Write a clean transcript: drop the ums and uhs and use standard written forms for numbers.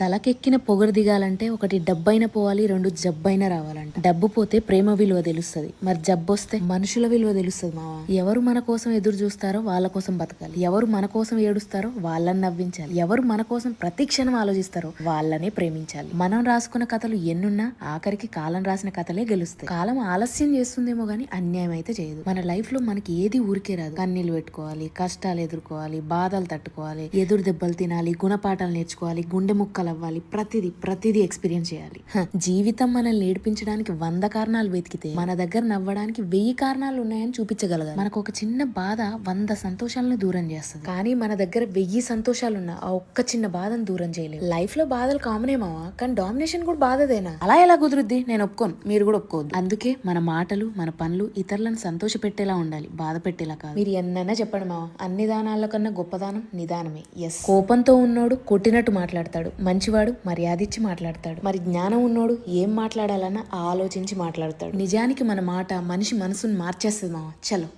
తలకెక్కిన పొగరు దిగాలంటే ఒకటి డబ్బైనా పోవాలి, రెండు జబ్బైనా రావాలంట. డబ్బు పోతే ప్రేమ విలువ తెలుస్తుంది, మరి జబ్బు వస్తే మనుషుల విలువ తెలుస్తుంది మావా. ఎవరు మన కోసం ఎదురు చూస్తారో వాళ్ళ కోసం బతకాలి, ఎవరు మన కోసం ఏడుస్తారో వాళ్ళని నవ్వించాలి, ఎవరు మన కోసం ప్రతి క్షణం ఆలోచిస్తారో వాళ్ళనే ప్రేమించాలి. మనం రాసుకున్న కథలు ఎన్నున్నా ఆఖరికి కాలం రాసిన కథలే గెలుస్తాయి. కాలం ఆలస్యం చేస్తుందేమో గానీ అన్యాయం అయితే చేయదు. మన లైఫ్ లో మనకి ఏది ఊరికే రాదు. కన్నీళ్లు పెట్టుకోవాలి, కష్టాలు ఎదుర్కోవాలి, బాధలు తట్టుకోవాలి, ఎదురు దెబ్బలు తినాలి, గుణపాఠాలు నేర్చుకోవాలి, గుండె ముక్కలు అవ్వాలి, ప్రతిదీ ఎక్స్పీరియన్స్ చేయాలి. జీవితం మనల్ని ఏడిపించడానికి 100 కారణాలు వెతికితే మన దగ్గర నవ్వడానికి 1000 కారణాలు ఉన్నాయని చూపించగలగాలి. మనకు ఒక చిన్న బాధ 100 సంతోషాలను దూరం చేస్తుంది, కానీ మన దగ్గర 1000 సంతోషాలున్నా ఆ ఒక్క చిన్న బాధను దూరం చేయలేదు. లైఫ్ లో బాధలు కామనే మావా, కానీ డామినేషన్ కూడా బాధదేనా? అలా ఎలా కుదురుద్ది? నేను ఒప్పుకోను, మీరు కూడా ఒప్పుకోవద్దు. అందుకే మన మాటలు, మన పనులు ఇతరులను సంతోష పెట్టేలా ఉండాలి, బాధ పెట్టేలా కాదు. మీరు ఎన్నైనా చెప్పండి మావా, అన్ని దానాల కన్నా గొప్పదానం నిదానమే. ఎస్, కోపంతో ఉన్నోడు కొట్టినట్టు మాట్లాడతాడు, మంచివాడు మర్యాదిచ్చి మాట్లాడతాడు, మరి జ్ఞానం ఉన్నోడు ఏం మాట్లాడాలన్నా ఆలోచించి మాట్లాడతాడు. నిజానికి మన మాట మనిషి మనసును మార్చేస్తుంది మావా. చలో.